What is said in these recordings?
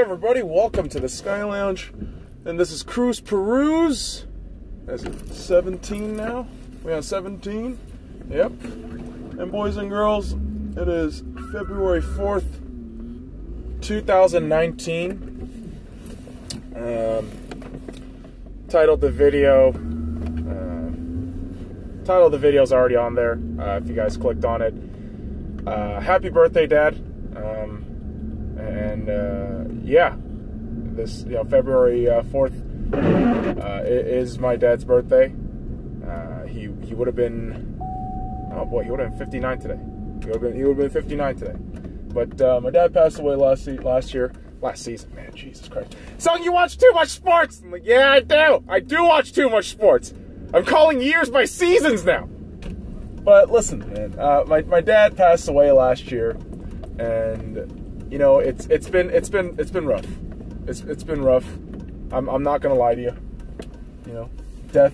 everybody, welcome to the Sky Lounge, and this is Peruse. That's 17 now. We're on 17. Yep. And boys and girls, it is February 4th, 2019. Title of the video is already on there. If you guys clicked on it, happy birthday, Dad. Yeah, this February 4th is my dad's birthday. He would have been, oh boy, he would have been 59 today. He would have been 59 today. But my dad passed away last season. Man, Jesus Christ. So you watch too much sports? I'm like, yeah, I do. I do watch too much sports. I'm calling years by seasons now. But listen, man, my dad passed away last year, and it's been rough. It's been rough. I'm not gonna lie to you. Death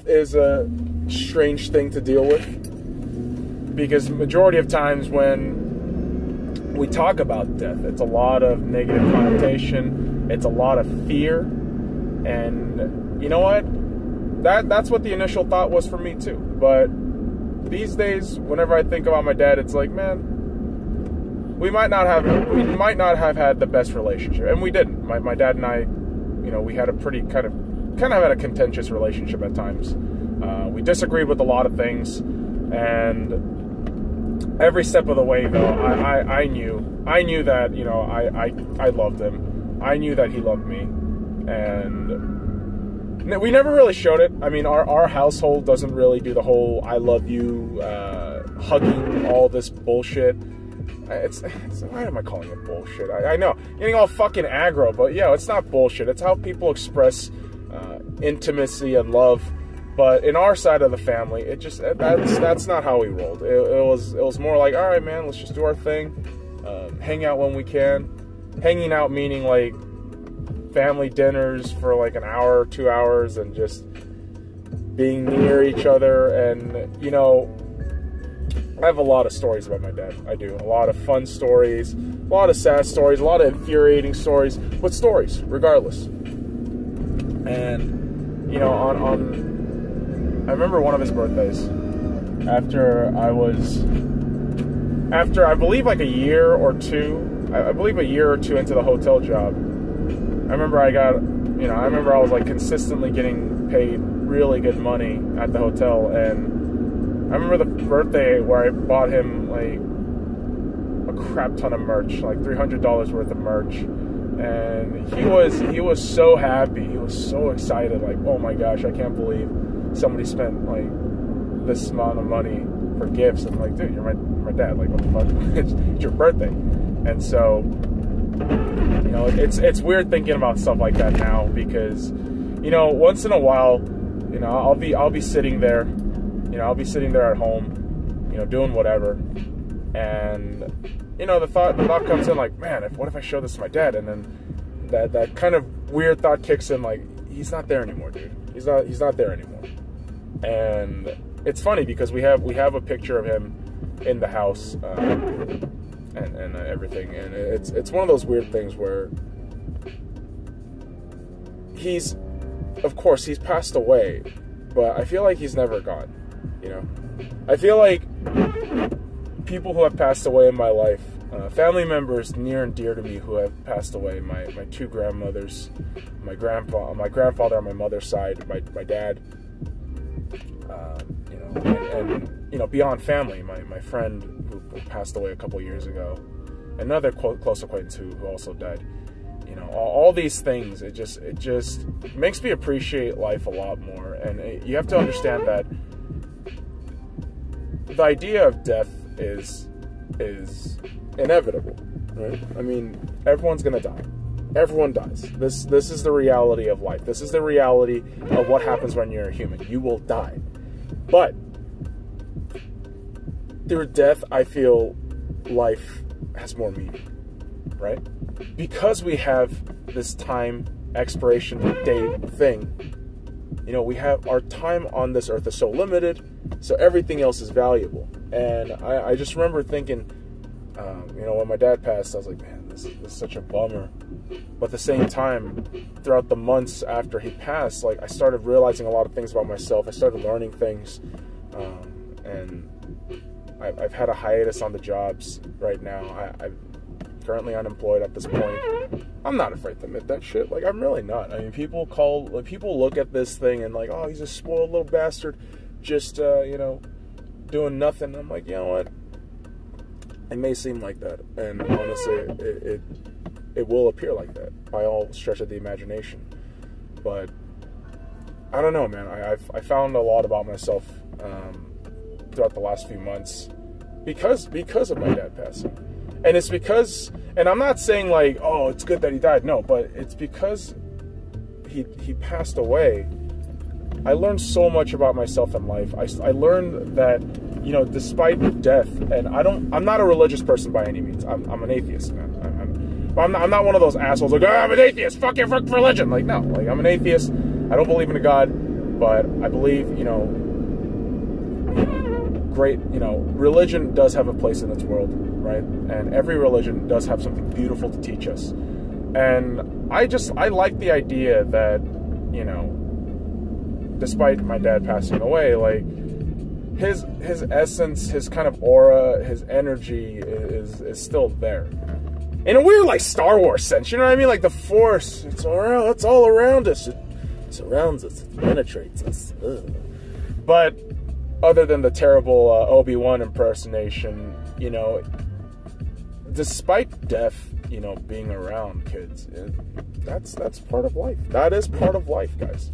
is a strange thing to deal with, because majority of times when we talk about death, it's a lot of negative connotation. It's a lot of fear, and you know what? That's what the initial thought was for me too. But these days, whenever I think about my dad, it's like, man, we might not have had the best relationship, and we didn't. My dad and I, we had a pretty kind of had a contentious relationship at times. We disagreed with a lot of things, and every step of the way, though, I knew that I loved him. I knew that he loved me, and we never really showed it. I mean, our household doesn't really do the whole "I love you," hugging, all this bullshit. It's why am I calling it bullshit? I know, getting all fucking aggro, but yeah, it's not bullshit. It's how people express intimacy and love. But in our side of the family, that's not how we rolled. It was more like, all right, man, let's just do our thing, hang out when we can. Hanging out meaning like family dinners for like an hour or 2 hours, and just being near each other. And I have a lot of stories about my dad. I do. A lot of fun stories, a lot of sad stories, a lot of infuriating stories, but stories, regardless. And, I remember one of his birthdays, after I believe like a year or two into the hotel job, I remember I was like consistently getting paid really good money at the hotel, and I remember the birthday where I bought him like a crap ton of merch, like $300 worth of merch, and he was so happy, he was so excited, like, oh my gosh, I can't believe somebody spent like this amount of money for gifts. And I'm like, dude, you're my dad, like, what the fuck? It's your birthday. And so it's weird thinking about stuff like that now, because once in a while, I'll be sitting there. I'll be sitting there at home, doing whatever, and the thought comes in, like, man, what if I show this to my dad? And then that kind of weird thought kicks in, like, he's not there anymore, dude. He's not there anymore. And it's funny because we have a picture of him in the house, and everything, and it's one of those weird things where he's passed away, but I feel like he's never gone. I feel like people who have passed away in my life, family members near and dear to me who have passed away, my two grandmothers, my grandfather on my mother's side, my dad, and beyond family, my friend who passed away a couple years ago, another close acquaintance who also died. All these things, it just makes me appreciate life a lot more. And you have to understand that the idea of death is inevitable, right? I mean, everyone's gonna die. Everyone dies. This is the reality of life. This is the reality of what happens when you're a human. You will die. But through death, I feel life has more meaning, right? Because we have this time expiration date thing, we have our time on this earth is so limited, so everything else is valuable. And I just remember thinking, when my dad passed, I was like, man, this is such a bummer. But at the same time, throughout the months after he passed, like, I started realizing a lot of things about myself. I started learning things, and I've had a hiatus on the jobs right now. I'm currently unemployed at this point. I'm not afraid to admit that shit. Like, I'm really not. I mean, people look at this thing and like, oh, he's a spoiled little bastard, just you know, doing nothing. I'm like, you know what? It may seem like that, and honestly, it will appear like that by all stretch of the imagination. But I don't know, man. I found a lot about myself throughout the last few months because of my dad passing. And it's because, and I'm not saying like, oh, it's good that he died. No, but it's because he passed away. I learned so much about myself in life. I learned that, you know, despite death, and I'm not a religious person by any means. I'm an atheist, man. I'm not one of those assholes like, oh, I'm an atheist, fuck religion. Like, no, like, I'm an atheist. I don't believe in a God, but I believe, you know, religion does have a place in its world, right? And every religion does have something beautiful to teach us. And I like the idea that, you know, despite my dad passing away, like, his essence, his kind of aura, his energy is still there. In a weird, like, Star Wars sense, you know what I mean? Like, the Force, it's all around us. It surrounds us, it penetrates us. Ugh. But other than the terrible Obi-Wan impersonation, you know, despite death, you know, being around, kids, that's part of life. That is part of life, guys.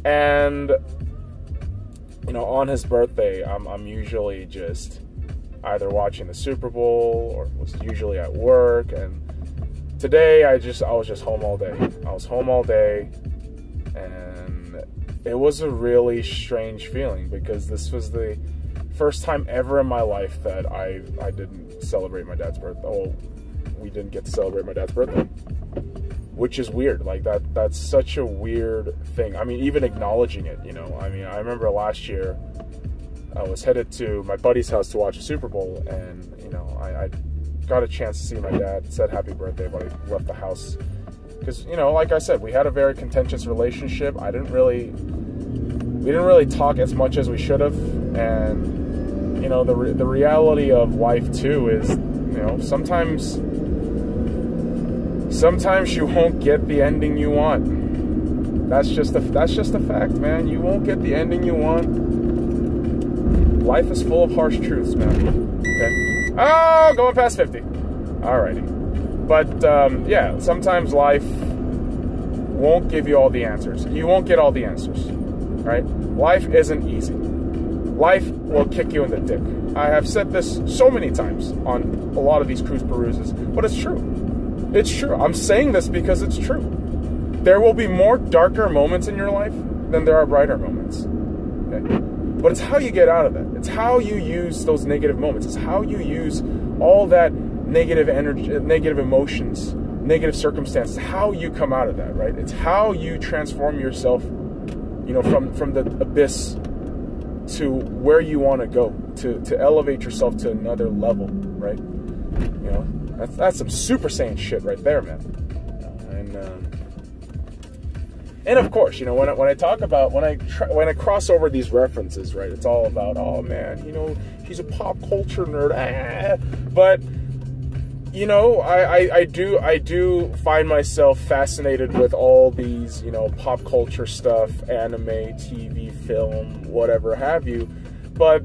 And, you know, on his birthday, I'm usually just either watching the Super Bowl or was usually at work. And today I was just home all day. I was home all day, and it was a really strange feeling because this was the first time ever in my life that I didn't celebrate my dad's birthday. Oh, we didn't get to celebrate my dad's birthday, which is weird. Like, that's such a weird thing. I mean, even acknowledging it, you know. I mean, I remember last year I was headed to my buddy's house to watch a Super Bowl, and, you know, I got a chance to see my dad, said happy birthday, but I left the house because, you know, like I said, we had a very contentious relationship. We didn't really talk as much as we should have. And, you know, the reality of life too is, you know, sometimes you won't get the ending you want. That's just a fact, man. You won't get the ending you want. Life is full of harsh truths, man. Okay. Oh, going past 50. Alrighty. But yeah, sometimes life won't give you all the answers. You won't get all the answers, right? Life isn't easy. Life will kick you in the dick. I have said this so many times on a lot of these cruise peruses, but it's true. It's true. I'm saying this because it's true. There will be more darker moments in your life than there are brighter moments. Okay? But it's how you get out of that. It's how you use those negative moments. It's how you use all that negative energy, negative emotions, negative circumstances, how you come out of that, right? It's how you transform yourself, you know, from the abyss to where you want to go, to elevate yourself to another level, right? You know, that's some Super Saiyan shit right there, man. And of course, you know, when I talk about, when I cross over these references, right, it's all about, oh man, you know, he's a pop culture nerd, but, you know, I do find myself fascinated with all these, you know, pop culture stuff, anime, TV, film, whatever have you, but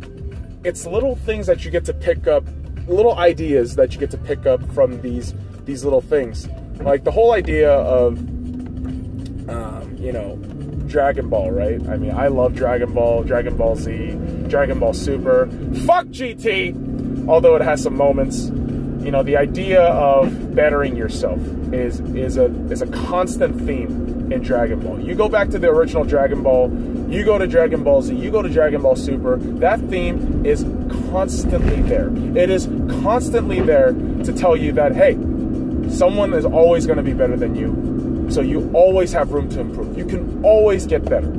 it's little things that you get to pick up, little ideas that you get to pick up from these little things, like the whole idea of, you know, Dragon Ball, right? I mean, I love Dragon Ball, Dragon Ball Z, Dragon Ball Super. Fuck GT! Although it has some moments. You know, the idea of bettering yourself is a constant theme in Dragon Ball. You go back to the original Dragon Ball, you go to Dragon Ball Z, you go to Dragon Ball Super, that theme is constantly there. It is constantly there to tell you that, hey, someone is always going to be better than you. So you always have room to improve. You can always get better.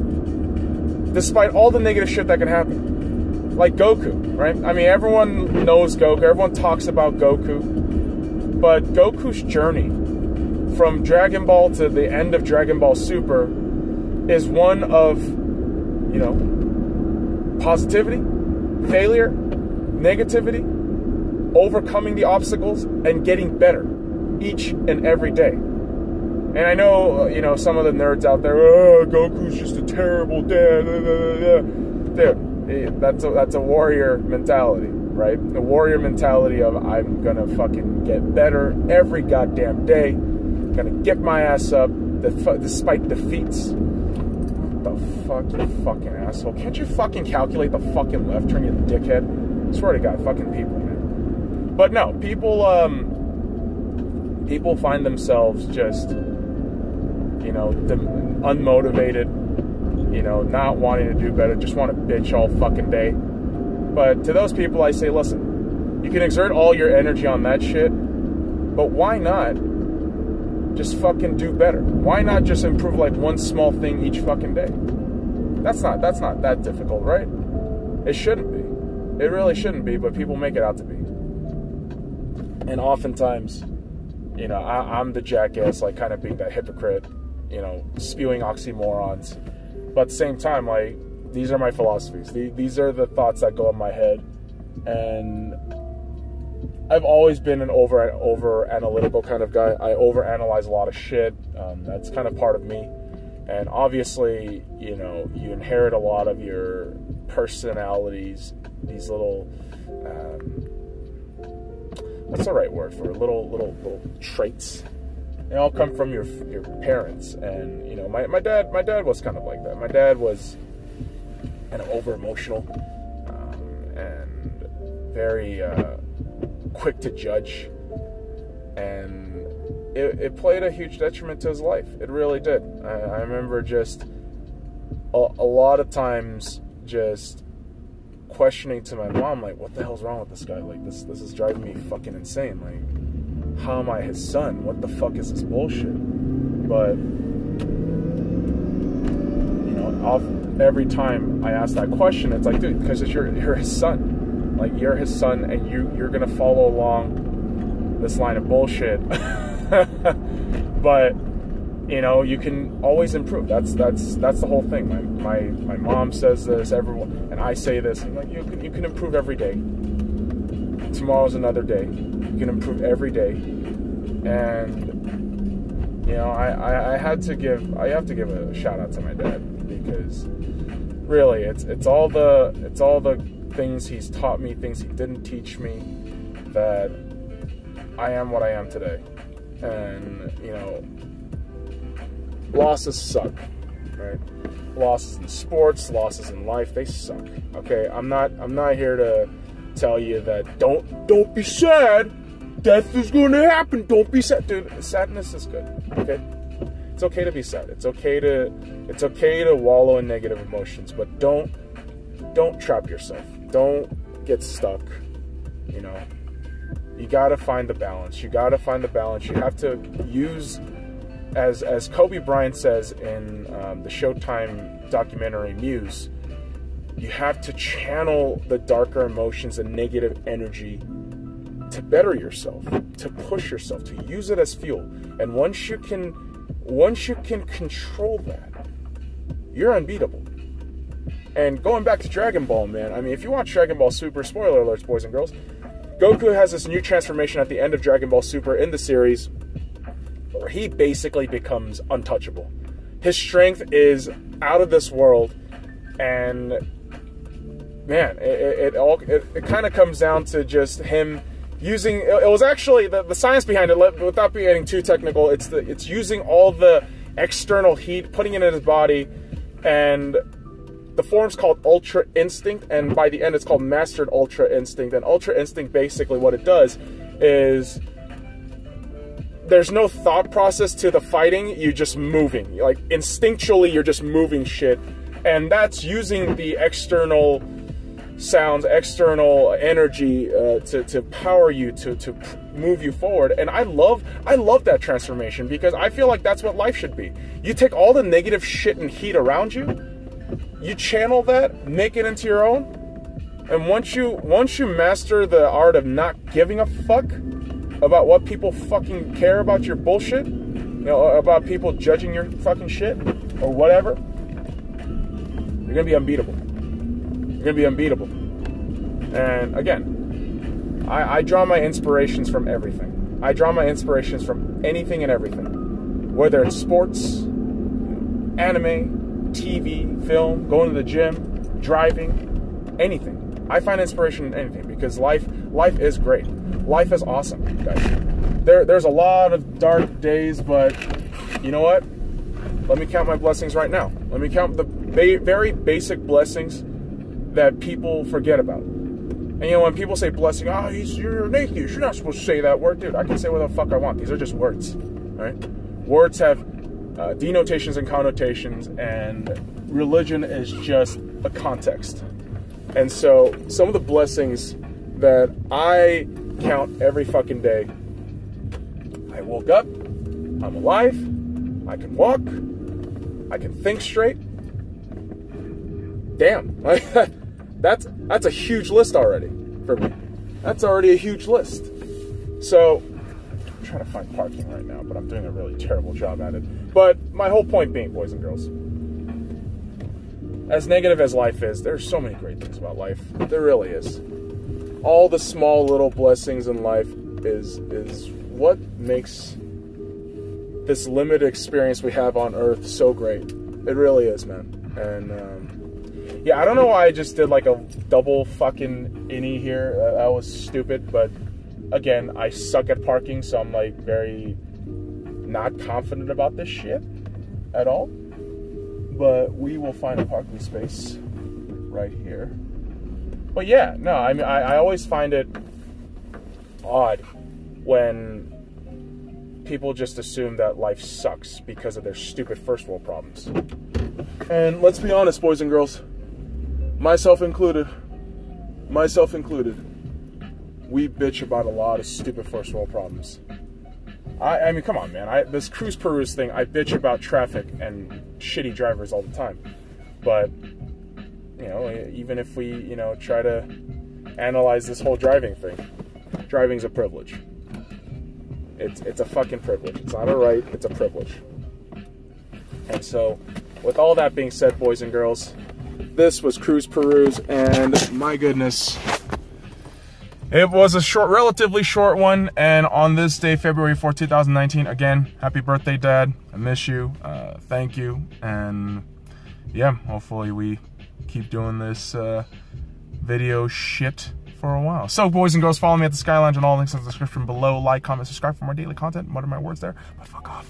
Despite all the negative shit that can happen. Like Goku, right? I mean, everyone knows Goku. Everyone talks about Goku. But Goku's journey from Dragon Ball to the end of Dragon Ball Super is one of, you know, positivity, failure, negativity, overcoming the obstacles, and getting better each and every day. And I know, you know, some of the nerds out there, oh, Goku's just a terrible dad. Dude, that's a warrior mentality, right? The warrior mentality of I'm gonna fucking get better every goddamn day, gonna get my ass up despite defeats. What the fuck, you fucking asshole? Can't you fucking calculate the fucking left turn, you dickhead? I swear to God, fucking people, man. But no, people find themselves just, you know, unmotivated, you know, not wanting to do better, just want to bitch all fucking day. But to those people, I say, listen, you can exert all your energy on that shit, but why not just fucking do better? Why not just improve like one small thing each fucking day? That's not that difficult, right? It shouldn't be. It really shouldn't be, but people make it out to be. And oftentimes, you know, I'm the jackass, like kind of being that hypocrite, you know, spewing oxymorons. But at the same time, like, these are my philosophies. These are the thoughts that go in my head. And I've always been an over analytical kind of guy. I overanalyze a lot of shit. That's kind of part of me. And obviously, you know, you inherit a lot of your personalities, these little, what's the right word for it? Little traits. They all come from your parents. And, you know, my dad was kind of like that. My dad was kind of over emotional, and very quick to judge, and it played a huge detriment to his life. It really did. I remember just a lot of times just questioning to my mom, like, what the hell's wrong with this guy? Like, this is driving me fucking insane. Like, how am I his son? What the fuck is this bullshit? But, you know, every time I ask that question, it's like, dude, because you're his son. Like, you're his son, and you're gonna follow along this line of bullshit. But, you know, you can always improve. That's the whole thing. My mom says this, everyone, and I say this. And like, you can improve every day. Tomorrow's another day. You can improve every day. And, you know, I have to give a shout out to my dad, because really it's all the things he's taught me, things he didn't teach me, that I am what I am today. And, you know, losses suck, right? Losses in sports, losses in life, they suck. Okay, I'm not here to tell you that don't be sad. Death is gonna happen. Don't be sad, dude. Sadness is good. Okay, it's okay to be sad. It's okay to wallow in negative emotions, but don't trap yourself. Don't get stuck. You know, you gotta find the balance. You gotta find the balance. You have to use, as Kobe Bryant says in the Showtime documentary Muse, you have to channel the darker emotions and negative energy to better yourself, to push yourself, to use it as fuel. And once you can control that, you're unbeatable. And going back to Dragon Ball, man, I mean, if you watch Dragon Ball Super, spoiler alerts, boys and girls, Goku has this new transformation at the end of Dragon Ball Super in the series, where he basically becomes untouchable. His strength is out of this world, and man, it kind of comes down to just him using. It was actually the science behind it. Without getting too technical, it's using all the external heat, putting it in his body, and the form's called Ultra Instinct, and by the end it's called Mastered Ultra Instinct. And Ultra Instinct, basically what it does is there's no thought process to the fighting, you're just moving. Like, instinctually, you're just moving shit. And that's using the external sounds, external energy to power you, to move you forward. And I love that transformation, because I feel like that's what life should be. You take all the negative shit and heat around you, you channel that, make it into your own, and once you master the art of not giving a fuck about what people fucking care about your bullshit, you know, about people judging your fucking shit or whatever, you're gonna be unbeatable. You're gonna be unbeatable. And again, I draw my inspirations from everything. I draw my inspirations from anything and everything, whether it's sports, anime, TV, film, going to the gym, driving, anything. I find inspiration in anything because life is great. Life is awesome, guys. There's a lot of dark days, but you know what? Let me count my blessings right now. Let me count the very basic blessings that people forget about. And you know, when people say blessing, oh, you're an atheist, you're not supposed to say that word. Dude, I can say whatever the fuck I want. These are just words, right? Words have denotations and connotations, and religion is just a context. And so some of the blessings that I count every fucking day: I woke up, I'm alive, I can walk, I can think straight. Damn, that's a huge list already for me. That's already a huge list. So I'm trying to find parking right now, but I'm doing a really terrible job at it. But my whole point being, boys and girls, as negative as life is, there's so many great things about life. There really is. All the small little blessings in life is what makes this limited experience we have on Earth so great. It really is, man. And yeah, I don't know why I just did like a double fucking innie here. That was stupid, but again, I suck at parking, so I'm like very not confident about this shit at all. But we will find a parking space right here. But yeah, no, I mean, I always find it odd when people just assume that life sucks because of their stupid first world problems. And let's be honest, boys and girls, myself included, we bitch about a lot of stupid first world problems. I mean, come on, man. This Cruise Peruse thing, I bitch about traffic and shitty drivers all the time. But, you know, even if we, you know, try to analyze this whole driving thing, driving's a privilege. It's a fucking privilege. It's not a right, it's a privilege. And so, with all that being said, boys and girls, this was Cruise Peruse, and my goodness, it was a relatively short one. And on this day, February 4th, 2019, again, happy birthday, Dad. I miss you. Thank you. And yeah, hopefully we keep doing this video shit for a while. So, boys and girls, follow me at the SC.Y on all links in the description below. Like, comment, subscribe for more daily content. What are my words there? But fuck off.